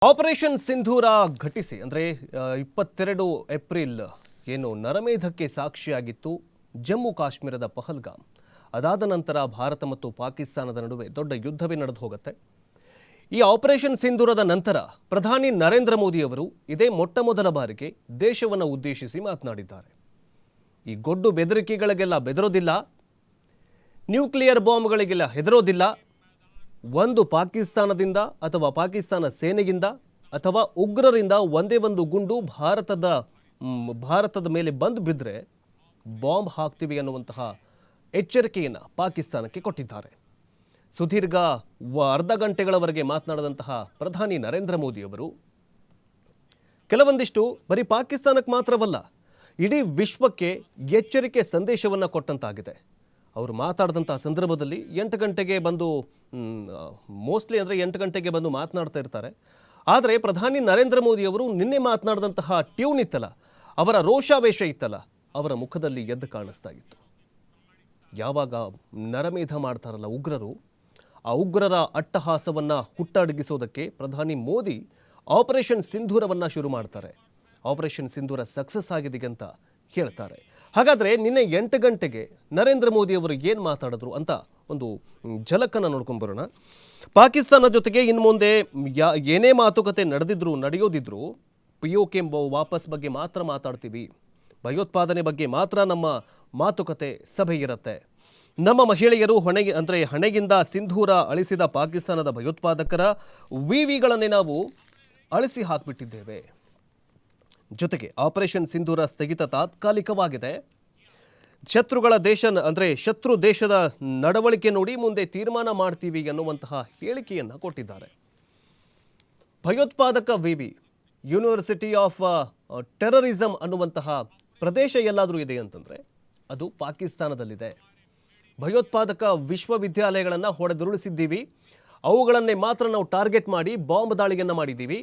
Operation ಸಿಂಧೂರ ಘಟಿಸಿ ಅಂದರೆ 22 April ಏನು ನರಮೇಧಕ್ಕೆ ಸಾಕ್ಷಿಯಾಗಿತ್ತು ಜಮ್ಮು ಕಾಶ್ಮೀರದ ಪಹಲ್ಗಾಮ್. ಅದಾದ ನಂತರ ಭಾರತ ಮತ್ತು ಪಾಕಿಸ್ತಾನದ ನಡುವೆ ದೊಡ್ಡ ಯುದ್ಧವೇ ನಡೆದು ಹೋಗುತ್ತೆ. ಈ ಆಪರೇಷನ್ ಸಿಂಧೂರದ ನಂತರ ಪ್ರಧಾನಿ ನರೇಂದ್ರ ಮೋದಿ ಅವರು ಇದೇ ಮೊಟ್ಟಮೊದಲ ಬಾರಿಗೆ ದೇಶವನ್ನು ಉದ್ದೇಶಿಸಿ ಮಾತನಾಡಿದ್ದಾರೆ. ಈ ಗೊಡ್ಡು ಬೆದರಿಕೆಗಳಿಗೆಲ್ಲ ಬೆದರೋದಿಲ್ಲ, ನ್ಯೂಕ್ಲಿಯರ್ ಬಾಂಬ್ಗಳಿಗೆಲ್ಲ ಹೆದರೋದಿಲ್ಲ. ಒಂದು ಪಾಕಿಸ್ತಾನದಿಂದ ಅಥವಾ ಪಾಕಿಸ್ತಾನ ಸೇನೆಯಿಂದ ಅಥವಾ ಉಗ್ರರಿಂದ ಒಂದೇ ಒಂದು ಗುಂಡು ಭಾರತದ ಮೇಲೆ ಬಂದು ಬಿದ್ದರೆ ಬಾಂಬ್ ಹಾಕ್ತೀವಿ ಅನ್ನುವಂತಹ ಎಚ್ಚರಿಕೆಯನ್ನು ಪಾಕಿಸ್ತಾನಕ್ಕೆ ಕೊಟ್ಟಿದ್ದಾರೆ. ಸುದೀರ್ಘ ಅರ್ಧ ಗಂಟೆಗಳವರೆಗೆ ಮಾತನಾಡಿದಂತಹ ಪ್ರಧಾನಿ ನರೇಂದ್ರ ಮೋದಿ ಅವರು ಕೆಲವೊಂದಿಷ್ಟು ಬರೀ ಪಾಕಿಸ್ತಾನಕ್ಕೆ ಮಾತ್ರವಲ್ಲ, ಇಡೀ ವಿಶ್ವಕ್ಕೆ ಎಚ್ಚರಿಕೆ ಸಂದೇಶವನ್ನು ಕೊಟ್ಟಂತಾಗಿದೆ. ಅವರು ಮಾತಾಡಿದಂಥ ಸಂದರ್ಭದಲ್ಲಿ 8 ಗಂಟೆಗೆ ಬಂದು ಮೋಸ್ಟ್ಲಿ ಅಂದರೆ 8 ಗಂಟೆಗೆ ಬಂದು ಮಾತನಾಡ್ತಾ ಇರ್ತಾರೆ. ಆದರೆ ಪ್ರಧಾನಿ ನರೇಂದ್ರ ಮೋದಿ ಅವರು ನಿನ್ನೆ ಮಾತನಾಡಿದಂತಹ ಟ್ಯೂನ್ ಇತ್ತಲ್ಲ, ಅವರ ರೋಷಾವೇಶ ಇತ್ತಲ್ಲ, ಅವರ ಮುಖದಲ್ಲಿ ಎದ್ದು ಕಾಣಿಸ್ತಾ ಇತ್ತು. ಯಾವಾಗ ನರಮೇಧ ಮಾಡ್ತಾರಲ್ಲ ಉಗ್ರರು, ಆ ಉಗ್ರರ ಅಟ್ಟಹಾಸವನ್ನು ಹುಟ್ಟಡಗಿಸೋದಕ್ಕೆ ಪ್ರಧಾನಿ ಮೋದಿ ಆಪರೇಷನ್ ಸಿಂಧೂರವನ್ನು ಶುರು ಮಾಡ್ತಾರೆ. ಆಪರೇಷನ್ ಸಿಂಧೂರ ಸಕ್ಸಸ್ ಆಗಿದೆ ಅಂತ ಹೇಳ್ತಾರೆ. ಹಾಗಾದರೆ ನಿನ್ನೆ 8 ಗಂಟೆಗೆ ನರೇಂದ್ರ ಮೋದಿ ಅವರು ಏನು ಮಾತಾಡಿದ್ರು ಅಂತ ಒಂದು ಝಲಕನ್ನು ನೋಡ್ಕೊಂಡು ಬರೋಣ. ಪಾಕಿಸ್ತಾನ ಜೊತೆಗೆ ಇನ್ನು ಮುಂದೆ ಏನೇ ಮಾತುಕತೆ ನಡೆಯೋದಿದ್ರು POK ವಾಪಸ್ ಬಗ್ಗೆ ಮಾತ್ರ ಮಾತಾಡ್ತೀವಿ, ಭಯೋತ್ಪಾದನೆ ಬಗ್ಗೆ ಮಾತ್ರ ನಮ್ಮ ಮಾತುಕತೆ ಸಭೆ ಇರುತ್ತೆ. ನಮ್ಮ ಮಹಿಳೆಯರು ಹಣೆಗಿಂದ ಸಿಂಧೂರ ಅಳಿಸಿದ ಪಾಕಿಸ್ತಾನದ ಭಯೋತ್ಪಾದಕರ ವಿವಿಗಳನ್ನೇ ನಾವು ಅಳಿಸಿ ಹಾಕಿಬಿಟ್ಟಿದ್ದೇವೆ. ಜೊತೆಗೆ ಆಪರೇಷನ್ ಸಿಂಧೂರ ಸ್ಥಗಿತ ತಾತ್ಕಾಲಿಕವಾಗಿದೆ. ಶತ್ರು ದೇಶದ ನಡವಳಿಕೆ ನೋಡಿ ಮುಂದೆ ತೀರ್ಮಾನ ಮಾಡ್ತೀವಿ ಅನ್ನುವಂತಹ ಹೇಳಿಕೆಯನ್ನು ಕೊಟ್ಟಿದ್ದಾರೆ. ಭಯೋತ್ಪಾದಕ ವಿವಿ ಯೂನಿವರ್ಸಿಟಿ ಆಫ್ ಟೆರರಿಸಂ ಅನ್ನುವಂತಹ ಪ್ರದೇಶ ಎಲ್ಲಾದರೂ ಇದೆ ಅಂತಂದರೆ ಅದು ಪಾಕಿಸ್ತಾನದಲ್ಲಿದೆ. ಭಯೋತ್ಪಾದಕ ವಿಶ್ವವಿದ್ಯಾಲಯಗಳನ್ನು ಹೊಡೆದುರುಳಿಸಿದ್ದೀವಿ, ಅವುಗಳನ್ನೇ ಮಾತ್ರ ನಾವು ಟಾರ್ಗೆಟ್ ಮಾಡಿ ಬಾಂಬ್ ದಾಳಿಯನ್ನು ಮಾಡಿದ್ದೀವಿ.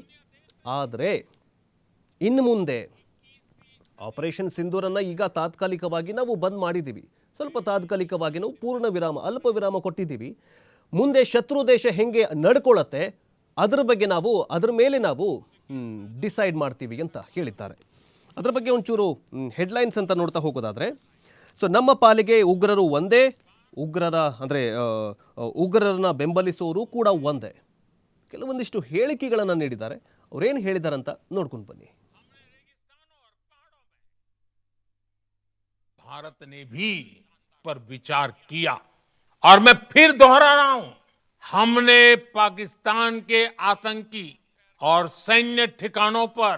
ಆದರೆ ಇನ್ನು ಮುಂದೆ ಆಪರೇಷನ್ ಸಿಂಧೂರನ್ನು ಈಗ ತಾತ್ಕಾಲಿಕವಾಗಿ ನಾವು ಬಂದ್ ಮಾಡಿದ್ದೀವಿ, ಸ್ವಲ್ಪ ತಾತ್ಕಾಲಿಕವಾಗಿ ನಾವು ಅಲ್ಪ ವಿರಾಮ ಕೊಟ್ಟಿದ್ದೀವಿ. ಮುಂದೆ ಶತ್ರು ದೇಶ ಹೆಂಗೆ ನಡ್ಕೊಳ್ಳುತ್ತೆ ಅದ್ರ ಮೇಲೆ ನಾವು ಡಿಸೈಡ್ ಮಾಡ್ತೀವಿ ಅಂತ ಹೇಳಿದ್ದಾರೆ. ಅದರ ಬಗ್ಗೆ ಒಂಚೂರು ಹೆಡ್ಲೈನ್ಸ್ ಅಂತ ನೋಡ್ತಾ ಹೋಗೋದಾದರೆ, ನಮ್ಮ ಪಾಲಿಗೆ ಉಗ್ರರು ಒಂದೇ, ಉಗ್ರರನ್ನ ಬೆಂಬಲಿಸೋರು ಕೂಡ ಒಂದೇ. ಕೆಲವೊಂದಿಷ್ಟು ಹೇಳಿಕೆಗಳನ್ನು ನೀಡಿದ್ದಾರೆ. ಅವ್ರೇನು ಹೇಳಿದಾರಂತ ನೋಡ್ಕೊಂಡು ಬನ್ನಿ. भारत ने भी पर विचार किया और मैं फिर दोहरा रहा हूं, हमने पाकिस्तान के आतंकी और सैन्य ठिकानों पर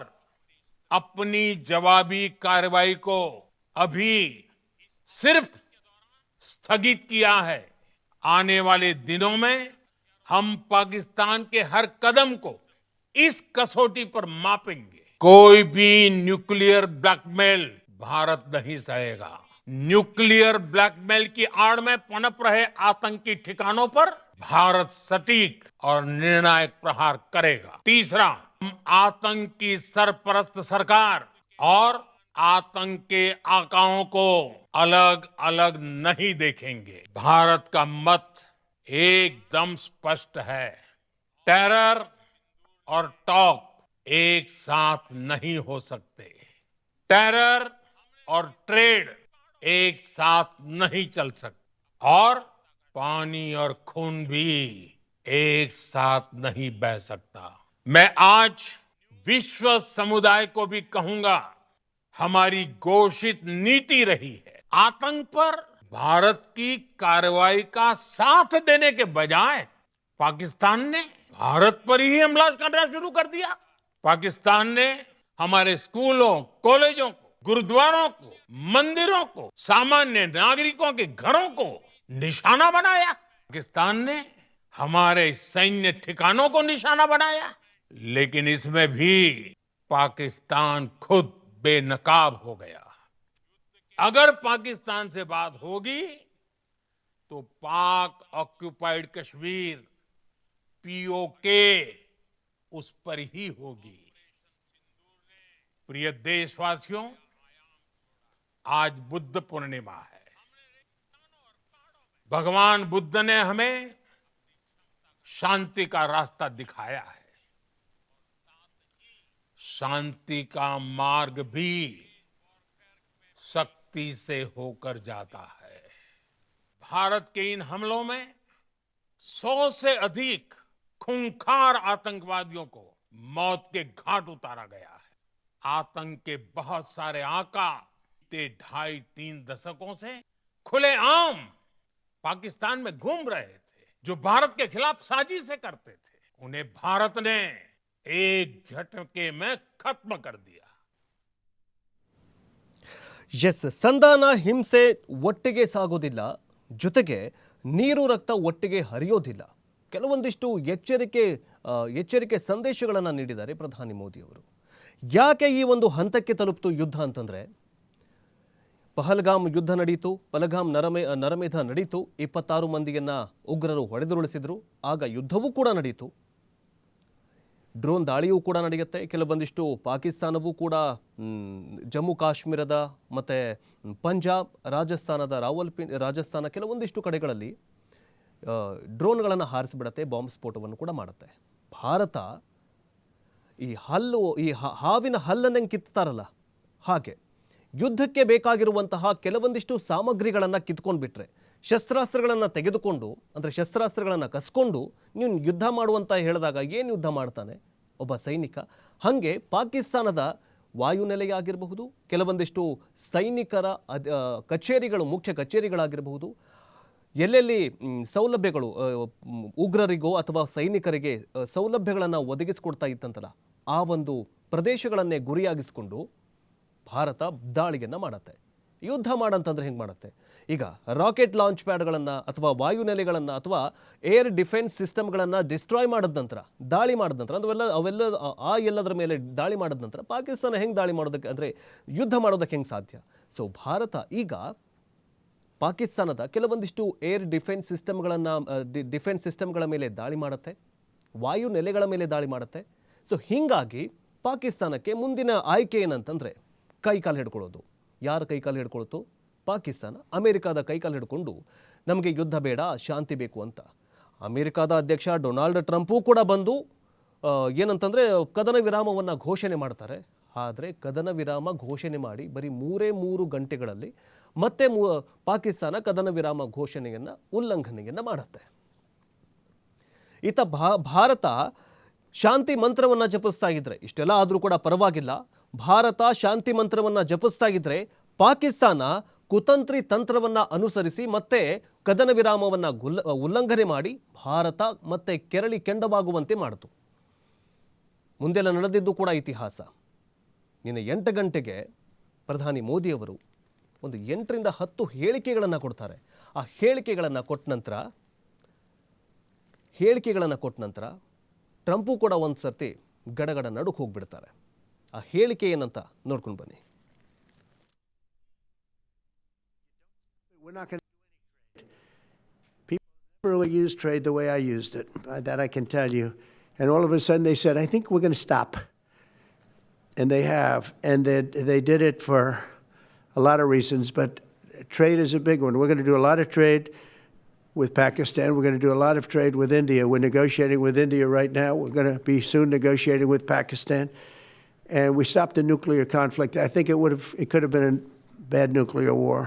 अपनी जवाबी कार्रवाई को अभी सिर्फ स्थगित किया है. आने वाले दिनों में हम पाकिस्तान के हर कदम को इस कसौटी पर मापेंगे. कोई भी न्यूक्लियर ब्लैकमेल भारत नहीं सहेगा. न्यूक्लियर ब्लैकमेल की आड़ में पनप रहे आतंकी ठिकानों पर भारत सटीक और निर्णायक प्रहार करेगा. तीसरा, हम आतंक की सरपरस्त सरकार और आतंक के आकाओं को अलग अलग नहीं देखेंगे. भारत का मत एकदम स्पष्ट है. टेरर और टॉक एक साथ नहीं हो सकते. टेरर और ट्रेड एक साथ नहीं चल सकते और पानी और खून भी एक साथ नहीं बह सकता. मैं आज विश्व समुदाय को भी कहूंगा, हमारी घोषित नीति रही है, आतंक पर भारत की कार्रवाई का साथ देने के बजाय पाकिस्तान ने भारत पर ही हमला करना शुरू कर दिया. पाकिस्तान ने हमारे स्कूलों, कॉलेजों को, गुरुद्वारों को, मंदिरों को, सामान्य नागरिकों के घरों को निशाना बनाया. पाकिस्तान ने हमारे सैन्य ठिकानों को निशाना बनाया. लेकिन इसमें भी पाकिस्तान खुद बेनकाब हो गया. अगर पाकिस्तान से बात होगी तो पाक ऑक्युपाइड कश्मीर POK उस पर ही होगी. प्रिय देशवासियों, आज बुद्ध पूर्णिमा है. भगवान बुद्ध ने हमें शांति का रास्ता दिखाया है. शांति का मार्ग भी शक्ति से होकर जाता है। भारत के इन हमलों में 100 से अधिक खूंखार आतंकवादियों को मौत के घाट उतारा गया है। आतंक के बहुत सारे आका बीते 2.5-3 दशकों से खुलेआम पाकिस्तान में घूम रहे थे, जो भारत के खिलाफ साजिशें करते थे। उन्हें भारत ने एक झटके में खत्म कर दिया। ಎಸ್, ಸಂಧಾನ ಹಿಂಸೆ ಒಟ್ಟಿಗೆ ಸಾಗೋದಿಲ್ಲ, ಜೊತೆಗೆ ನೀರು ರಕ್ತ ಒಟ್ಟಿಗೆ ಹರಿಯೋದಿಲ್ಲ. ಕೆಲವೊಂದಿಷ್ಟು ಎಚ್ಚರಿಕೆ ಸಂದೇಶಗಳನ್ನು ನೀಡಿದ್ದಾರೆ ಪ್ರಧಾನಿ ಮೋದಿ ಅವರು. ಯಾಕೆ ಈ ಒಂದು ಹಂತಕ್ಕೆ ತಲುಪ್ತು ಯುದ್ಧ ಅಂತಂದರೆ, ಪಹಲ್ಗಾಮ್ ಯುದ್ಧ ನಡೀತು, ಪಹಲ್ಗಾಮ್ ನರಮೇಧ ನಡೀತು, 26 ಮಂದಿಯನ್ನು ಉಗ್ರರು ಹೊಡೆದುರುಳಿಸಿದ್ರು. ಆಗ ಯುದ್ಧವೂ ಕೂಡ ನಡೀತು, ಡ್ರೋನ್ ದಾಳಿಯೂ ಕೂಡ ನಡೆಯುತ್ತೆ. ಕೆಲವೊಂದಿಷ್ಟು ಪಾಕಿಸ್ತಾನವೂ ಕೂಡ ಜಮ್ಮು ಕಾಶ್ಮೀರದ ಮತ್ತು ಪಂಜಾಬ್, ರಾಜಸ್ಥಾನದ ರಾಜಸ್ಥಾನ ಕೆಲವೊಂದಿಷ್ಟು ಕಡೆಗಳಲ್ಲಿ ಡ್ರೋನ್ಗಳನ್ನು ಹಾರಿಸಿಬಿಡುತ್ತೆ, ಬಾಂಬ್ ಸ್ಫೋಟವನ್ನು ಕೂಡ ಮಾಡುತ್ತೆ. ಭಾರತ ಈ ಹಾವಿನ ಹಲ್ಲನ್ನು ಕಿತ್ತಾರಲ್ಲ ಹಾಗೆ ಯುದ್ಧಕ್ಕೆ ಬೇಕಾಗಿರುವಂತಹ ಕೆಲವೊಂದಿಷ್ಟು ಸಾಮಗ್ರಿಗಳನ್ನು ಕಿತ್ಕೊಂಡು ಬಿಟ್ರೆ, ಶಸ್ತ್ರಾಸ್ತ್ರಗಳನ್ನು ತೆಗೆದುಕೊಂಡು, ಅಂದರೆ ಶಸ್ತ್ರಾಸ್ತ್ರಗಳನ್ನು ಕಸ್ಕೊಂಡು ನೀವು ಯುದ್ಧ ಮಾಡುವಂತ ಹೇಳಿದಾಗ ಏನು ಯುದ್ಧ ಮಾಡ್ತಾನೆ ಒಬ್ಬ ಸೈನಿಕ? ಹಾಗೆ ಪಾಕಿಸ್ತಾನದ ವಾಯುನೆಲೆಯಾಗಿರಬಹುದು, ಕೆಲವೊಂದಿಷ್ಟು ಸೈನಿಕರ ಕಚೇರಿಗಳು, ಮುಖ್ಯ ಕಚೇರಿಗಳಾಗಿರಬಹುದು, ಎಲ್ಲೆಲ್ಲಿ ಸೌಲಭ್ಯಗಳು ಉಗ್ರರಿಗೋ ಅಥವಾ ಸೈನಿಕರಿಗೆ ಸೌಲಭ್ಯಗಳನ್ನು ಒದಗಿಸಿಕೊಡ್ತಾ ಇತ್ತಂತಲ್ಲ, ಆ ಒಂದು ಪ್ರದೇಶಗಳನ್ನೇ ಗುರಿಯಾಗಿಸಿಕೊಂಡು ಭಾರತ ದಾಳಿಯನ್ನು ಮಾಡುತ್ತೆ. ಯುದ್ಧ ಮಾಡಂತಂದ್ರೆ ಹೆಂಗೆ ಮಾಡುತ್ತೆ? ಈಗ ರಾಕೆಟ್ ಲಾಂಚ್ ಪ್ಯಾಡ್ಗಳನ್ನು ಅಥವಾ ವಾಯುನೆಲೆಗಳನ್ನು ಅಥವಾ ಏರ್ ಡಿಫೆನ್ಸ್ ಸಿಸ್ಟಮ್ಗಳನ್ನು ಡಿಸ್ಟ್ರಾಯ್ ಮಾಡಿದ ನಂತರ, ದಾಳಿ ಮಾಡಿದ ನಂತರ, ಅವೆಲ್ಲ ಎಲ್ಲದರ ಮೇಲೆ ದಾಳಿ ಮಾಡಿದ ನಂತರ ಪಾಕಿಸ್ತಾನ ಹೆಂಗೆ ದಾಳಿ ಮಾಡೋದಕ್ಕೆ, ಅಂದರೆ ಯುದ್ಧ ಮಾಡೋದಕ್ಕೆ ಹೆಂಗೆ ಸಾಧ್ಯ? ಸೊ ಭಾರತ ಈಗ ಪಾಕಿಸ್ತಾನದ ಕೆಲವೊಂದಿಷ್ಟು ಏರ್ ಡಿಫೆನ್ಸ್ ಸಿಸ್ಟಮ್ಗಳ ಮೇಲೆ ದಾಳಿ ಮಾಡುತ್ತೆ, ವಾಯುನೆಲೆಗಳ ಮೇಲೆ ದಾಳಿ ಮಾಡುತ್ತೆ. ಸೊ ಹೀಗಾಗಿ ಪಾಕಿಸ್ತಾನಕ್ಕೆ ಮುಂದಿನ ಆಯ್ಕೆ ಏನಂತಂದರೆ ಕೈಕಾಲು ಹಿಡ್ಕೊಳ್ಳೋದು. ಯಾರು ಕೈಕಾಲು ಹಿಡ್ಕೊಳ್ತು? ಪಾಕಿಸ್ತಾನ ಅಮೆರಿಕಾದ ಕೈಕಾಲು ಹಿಡ್ಕೊಂಡು ನಮಗೆ ಯುದ್ಧ ಬೇಡ, ಶಾಂತಿ ಬೇಕು ಅಂತ. ಅಮೆರಿಕಾದ ಅಧ್ಯಕ್ಷ ಡೊನಾಲ್ಡ್ ಟ್ರಂಪೂ ಕೂಡ ಬಂದು ಏನಂತಂದರೆ ಕದನ ವಿರಾಮವನ್ನು ಘೋಷಣೆ ಮಾಡ್ತಾರೆ. ಆದರೆ ಕದನ ವಿರಾಮ ಘೋಷಣೆ ಮಾಡಿ ಬರೀ 3 ಗಂಟೆಗಳಲ್ಲಿ ಮತ್ತೆ ಪಾಕಿಸ್ತಾನ ಕದನ ವಿರಾಮ ಘೋಷಣೆಯನ್ನು ಉಲ್ಲಂಘನೆಯನ್ನು ಮಾಡುತ್ತೆ. ಈತ ಭಾರತ ಶಾಂತಿ ಮಂತ್ರವನ್ನು ಜಪಿಸ್ತಾ ಇದ್ರೆ, ಇಷ್ಟೆಲ್ಲ ಆದರೂ ಕೂಡ ಪರವಾಗಿಲ್ಲ, ಭಾರತ ಶಾಂತಿ ಮಂತ್ರವನ್ನು ಜಪಿಸ್ತಾ ಇದ್ರೆ ಪಾಕಿಸ್ತಾನ ಕುತಂತ್ರಿ ತಂತ್ರವನ್ನು ಅನುಸರಿಸಿ ಮತ್ತೆ ಕದನ ವಿರಾಮವನ್ನು ಉಲ್ಲಂಘನೆ ಮಾಡಿ ಭಾರತ ಮತ್ತೆ ಕೆಂಡವಾಗುವಂತೆ ಮಾಡಿತು. ಮುಂದೆಲ್ಲ ನಡೆದಿದ್ದು ಕೂಡ ಇತಿಹಾಸ. ನಿನ್ನೆ 8 ಗಂಟೆಗೆ ಪ್ರಧಾನಿ ಮೋದಿಯವರು ಒಂದು 8ರಿಂದ 10 ಹೇಳಿಕೆಗಳನ್ನು ಕೊಡ್ತಾರೆ. ಆ ಹೇಳಿಕೆಗಳನ್ನು ಕೊಟ್ಟ ನಂತರ ಟ್ರಂಪು ಕೂಡ ಒಂದು ಸರ್ತಿ ಗಡಗಡ ನಡುಕ್ ಹೋಗ್ಬಿಡ್ತಾರೆ. ಆ ಹೇಳಿಕೆ ಏನಂತ ನೋಡ್ಕೊಂಡು ಬನ್ನಿ. We're not going to do any trade. People never really use trade the way I used it. That I can tell you. And all of a sudden they said, I think we're going to stop. And they have. And they did it for a lot of reasons, but trade is a big one. We're going to do a lot of trade with Pakistan. We're going to do a lot of trade with India. We're negotiating with India right now. We're going to be soon negotiating with Pakistan. And we stopped the nuclear conflict. I think it could have been a bad nuclear war.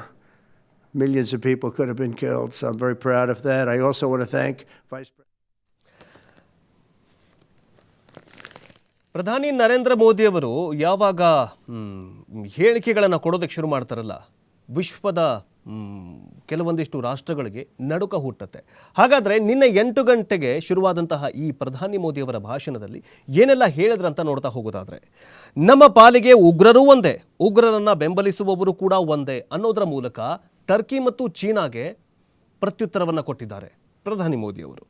Millions of people could have been killed. So I'm very proud of that. I also want to thank Vice President. ಪ್ರಧಾನಿ ನರೇಂದ್ರ ಮೋದಿಯವರು ಯಾವಾಗ ಹೇಳಿಕೆಗಳನ್ನು ಕೊಡೋದಕ್ಕೆ ಶುರು ಮಾಡ್ತಾರಲ್ಲ, ವಿಶ್ವದ ಕೆಲವೊಂದಿಷ್ಟು ರಾಷ್ಟ್ರಗಳಿಗೆ ನಡುಕ ಹುಟ್ಟುತ್ತೆ. ಹಾಗಾದರೆ ನಿನ್ನೆ 8 ಗಂಟೆಗೆ ಶುರುವಾದಂತಹ ಈ ಪ್ರಧಾನಿ ಮೋದಿಯವರ ಭಾಷಣದಲ್ಲಿ ಏನೆಲ್ಲ ಹೇಳಿದ್ರಂತ ನೋಡ್ತಾ ಹೋಗೋದಾದರೆ, ನಮ್ಮ ಪಾಲಿಗೆ ಉಗ್ರರೂ ಒಂದೇ, ಉಗ್ರರನ್ನು ಬೆಂಬಲಿಸುವವರು ಕೂಡ ಒಂದೇ ಅನ್ನೋದರ ಮೂಲಕ ಟರ್ಕಿ ಮತ್ತು ಚೀನಾಗೆ ಪ್ರತ್ಯುತ್ತರವನ್ನು ಕೊಟ್ಟಿದ್ದಾರೆ ಪ್ರಧಾನಿ ಮೋದಿಯವರು.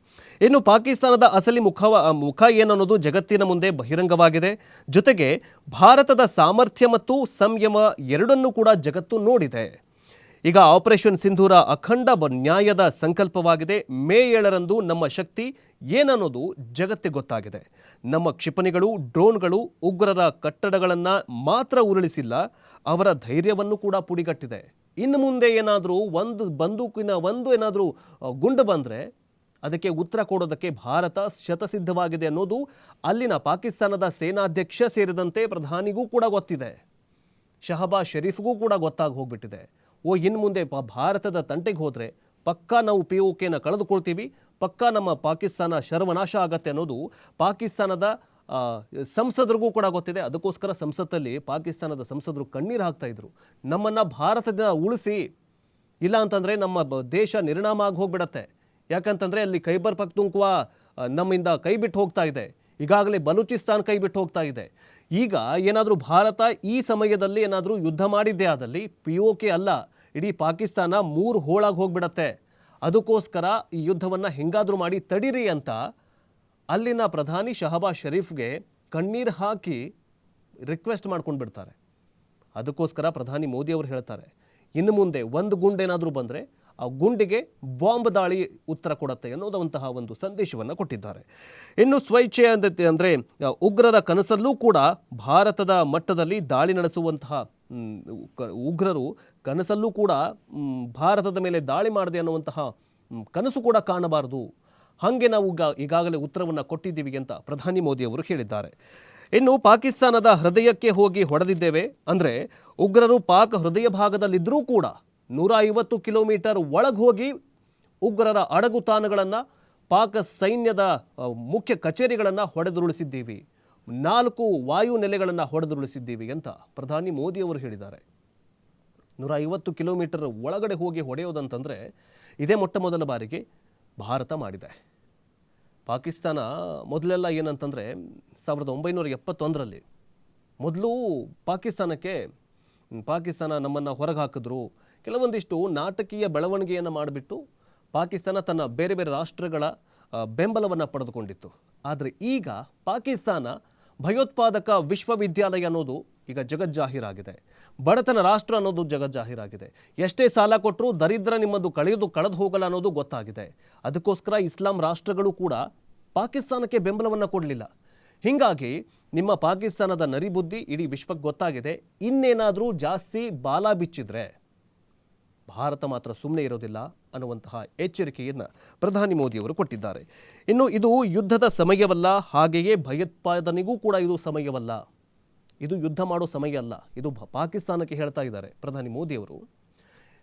ಇನ್ನು ಪಾಕಿಸ್ತಾನದ ಅಸಲಿ ಮುಖ ಏನನ್ನೋದು ಜಗತ್ತಿನ ಮುಂದೆ ಬಹಿರಂಗವಾಗಿದೆ. ಜೊತೆಗೆ ಭಾರತದ ಸಾಮರ್ಥ್ಯ ಮತ್ತು ಸಂಯಮ ಎರಡನ್ನೂ ಕೂಡ ಜಗತ್ತು ನೋಡಿದೆ. ಈಗ ಆಪರೇಷನ್ ಸಿಂಧೂರ ಅಖಂಡ ನ್ಯಾಯದ ಸಂಕಲ್ಪವಾಗಿದೆ. ಮೇ 7ರಂದು ನಮ್ಮ ಶಕ್ತಿ ಏನನ್ನೋದು ಜಗತ್ತಿಗೆ ಗೊತ್ತಾಗಿದೆ. ನಮ್ಮ ಕ್ಷಿಪಣಿಗಳು, ಡ್ರೋನ್ಗಳು ಉಗ್ರರ ಕಟ್ಟಡಗಳನ್ನು ಮಾತ್ರ ಉರುಳಿಸಿಲ್ಲ, ಅವರ ಧೈರ್ಯವನ್ನು ಕೂಡ ಪುಡಿಗಟ್ಟಿದೆ. ಇನ್ನು ಮುಂದೆ ಏನಾದರೂ ಒಂದು ಬಂದೂಕಿನ ಏನಾದರೂ ಗುಂಡು ಬಂದರೆ ಅದಕ್ಕೆ ಉತ್ತರ ಕೊಡೋದಕ್ಕೆ ಭಾರತ ಶತಸಿದ್ಧವಾಗಿದೆ ಅನ್ನೋದು ಅಲ್ಲಿನ ಪಾಕಿಸ್ತಾನದ ಸೇನಾಧ್ಯಕ್ಷ ಸೇರಿದಂತೆ ಪ್ರಧಾನಿಗೂ ಕೂಡ ಗೊತ್ತಿದೆ. ಶಹಬಾಜ್ ಶರೀಫ್ಗೂ ಕೂಡ ಗೊತ್ತಾಗಿ ಹೋಗ್ಬಿಟ್ಟಿದೆ. ಇನ್ನು ಮುಂದೆ ಭಾರತದ ತಂಟೆಗೆ ಹೋದರೆ ಪಕ್ಕಾ ನಾವು POKನ ಕಳೆದುಕೊಳ್ತೀವಿ, ಪಕ್ಕಾ ನಮ್ಮ ಪಾಕಿಸ್ತಾನ ಸರ್ವನಾಶ ಆಗತ್ತೆ ಅನ್ನೋದು ಪಾಕಿಸ್ತಾನದ ಸಂಸದರಿಗೂ ಕೂಡ ಗೊತ್ತಿದೆ. ಅದಕ್ಕೋಸ್ಕರ ಸಂಸತ್ತಲ್ಲಿ ಪಾಕಿಸ್ತಾನದ ಸಂಸದರು ಕಣ್ಣೀರು ಹಾಕ್ತಾ ಇದ್ರು, ನಮ್ಮನ್ನು ಭಾರತದ ಉಳಿಸಿ, ಇಲ್ಲ ಅಂತಂದರೆ ನಮ್ಮ ದೇಶ ನಿರ್ನಾಮ ಆಗಿ ಹೋಗ್ಬಿಡತ್ತೆ. ಯಾಕಂತಂದರೆ ಅಲ್ಲಿ ಖೈಬರ್ ಪಖ್ತೂನ್ಖ್ವಾ ನಮ್ಮಿಂದ ಕೈ ಬಿಟ್ಟು ಹೋಗ್ತಾ ಇದೆ, ಈಗಾಗಲೇ ಬಲೂಚಿಸ್ತಾನ್ ಕೈ ಬಿಟ್ಟು ಹೋಗ್ತಾ ಇದೆ. ಈಗ ಏನಾದರೂ ಭಾರತ ಈ ಸಮಯದಲ್ಲಿ ಏನಾದರೂ ಯುದ್ಧ ಮಾಡಿದ್ದೇ ಆದಲ್ಲಿ POK ಅಲ್ಲ, ಇಡೀ ಪಾಕಿಸ್ತಾನ 3 ಹೋಳಾಗಿ ಹೋಗ್ಬಿಡತ್ತೆ. ಅದಕ್ಕೋಸ್ಕರ ಈ ಯುದ್ಧವನ್ನು ಹೆಂಗಾದರೂ ಮಾಡಿ ತಡೀರಿ ಅಂತ ಅಲ್ಲಿನ ಪ್ರಧಾನಿ ಶಹಬಾಜ್ ಶರೀಫ್ಗೆ ಕಣ್ಣೀರು ಹಾಕಿ ರಿಕ್ವೆಸ್ಟ್ ಮಾಡ್ಕೊಂಡು ಬಿಡ್ತಾರೆ. ಅದಕ್ಕೋಸ್ಕರ ಪ್ರಧಾನಿ ಮೋದಿ ಅವರು ಹೇಳ್ತಾರೆ, ಇನ್ನು ಮುಂದೆ ಒಂದು ಗುಂಡೇನಾದರೂ ಬಂದರೆ ಆ ಗುಂಡಿಗೆ ಬಾಂಬ್ ದಾಳಿ ಉತ್ತರ ಕೊಡುತ್ತೆ ಅನ್ನೋದಂತಹ ಒಂದು ಸಂದೇಶವನ್ನು ಕೊಟ್ಟಿದ್ದಾರೆ. ಇನ್ನು ಸ್ವಇಚ್ಛೆ ಅಂದರೆ ಉಗ್ರರ ಕನಸಲ್ಲೂ ಕೂಡ ಭಾರತದ ಮಟ್ಟದಲ್ಲಿ ದಾಳಿ ನಡೆಸುವಂತಹ ಉಗ್ರರು ಕನಸಲ್ಲೂ ಕೂಡ ಭಾರತದ ಮೇಲೆ ದಾಳಿ ಮಾಡಿದೆ ಅನ್ನುವಂತಹ ಕನಸು ಕೂಡ ಕಾಣಬಾರದು. ಹಾಗೆ ನಾವು ಈಗಾಗಲೇ ಉತ್ತರವನ್ನು ಕೊಟ್ಟಿದ್ದೀವಿ ಅಂತ ಪ್ರಧಾನಿ ಮೋದಿ ಅವರು ಹೇಳಿದ್ದಾರೆ. ಇನ್ನು ಪಾಕಿಸ್ತಾನದ ಹೃದಯಕ್ಕೆ ಹೋಗಿ ಹೊಡೆದಿದ್ದೇವೆ ಅಂದರೆ ಉಗ್ರರು ಪಾಕ್ ಹೃದಯ ಭಾಗದಲ್ಲಿದ್ದರೂ ಕೂಡ 150 ಕಿಲೋಮೀಟರ್ ಒಳಗೆ ಹೋಗಿ ಉಗ್ರರ ಅಡಗುತಾಣಗಳನ್ನು, ಪಾಕ್ ಸೈನ್ಯದ ಮುಖ್ಯ ಕಚೇರಿಗಳನ್ನು ಹೊಡೆದುರುಳಿಸಿದ್ದೀವಿ, 4 ವಾಯು ನೆಲೆಗಳನ್ನು ಹೊಡೆದುರುಳಿಸಿದ್ದೀವಿ ಅಂತ ಪ್ರಧಾನಿ ಮೋದಿಯವರು ಹೇಳಿದ್ದಾರೆ. 150 ಕಿಲೋಮೀಟರ್ ಒಳಗಡೆ ಹೋಗಿ ಹೊಡೆಯೋದಂತಂದರೆ ಇದೇ ಮೊಟ್ಟ ಮೊದಲ ಬಾರಿಗೆ ಭಾರತ ಮಾಡಿದೆ. ಪಾಕಿಸ್ತಾನ ಮೊದಲೆಲ್ಲ ಏನಂತಂದರೆ 1971ರಲ್ಲಿ ಮೊದಲು ಪಾಕಿಸ್ತಾನ ನಮ್ಮನ್ನು ಹೊರಗೆ ಹಾಕಿದ್ರು, ಕೆಲವೊಂದಿಷ್ಟು ನಾಟಕೀಯ ಬೆಳವಣಿಗೆಯನ್ನು ಮಾಡಿಬಿಟ್ಟು ಪಾಕಿಸ್ತಾನ ತನ್ನ ಬೇರೆ ಬೇರೆ ರಾಷ್ಟ್ರಗಳ ಬೆಂಬಲವನ್ನು ಪಡೆದುಕೊಂಡಿತ್ತು. ಆದರೆ ಈಗ ಪಾಕಿಸ್ತಾನ ಭಯೋತ್ಪಾದಕ ವಿಶ್ವವಿದ್ಯಾಲಯ ಅನ್ನೋದು ಈಗ ಜಗಜ್ಜಾಹೀರಾಗಿದೆ, ಬಡತನ ರಾಷ್ಟ್ರ ಅನ್ನೋದು ಜಗಜ್ಜಾಹೀರಾಗಿದೆ, ಎಷ್ಟೇ ಸಾಲ ಕೊಟ್ಟರೂ ದರಿದ್ರ ನಿಮ್ಮದು ಕಳೆದು ಹೋಗಲ್ಲ ಅನ್ನೋದು ಗೊತ್ತಾಗಿದೆ. ಅದಕ್ಕೋಸ್ಕರ ಇಸ್ಲಾಂ ರಾಷ್ಟ್ರಗಳು ಕೂಡ ಪಾಕಿಸ್ತಾನಕ್ಕೆ ಬೆಂಬಲವನ್ನು ಕೊಡಲಿಲ್ಲ. ಹೀಗಾಗಿ ನಿಮ್ಮ ಪಾಕಿಸ್ತಾನದ ನರಿಬುದ್ಧಿ ಇಡೀ ವಿಶ್ವಕ್ಕೆ ಗೊತ್ತಾಗಿದೆ. ಇನ್ನೇನಾದರೂ ಜಾಸ್ತಿ ಬಾಲ ಬಿಚ್ಚಿದ್ರೆ ಭಾರತ ಮಾತ್ರ ಸುಮ್ಮನೆ ಇರೋದಿಲ್ಲ ಅನ್ನುವಂತಹ ಎಚ್ಚರಿಕೆಯನ್ನು ಪ್ರಧಾನಿ ಮೋದಿಯವರು ಕೊಟ್ಟಿದ್ದಾರೆ. ಇನ್ನು ಇದು ಯುದ್ಧದ ಸಮಯವಲ್ಲ, ಹಾಗೆಯೇ ಭಯೋತ್ಪಾದನೆಗೂ ಕೂಡ ಇದು ಸಮಯವಲ್ಲ, ಇದು ಯುದ್ಧ ಮಾಡೋ ಸಮಯ ಅಲ್ಲ, ಇದು ಪಾಕಿಸ್ತಾನಕ್ಕೆ ಹೇಳ್ತಾ ಇದ್ದಾರೆ ಪ್ರಧಾನಿ ಮೋದಿಯವರು.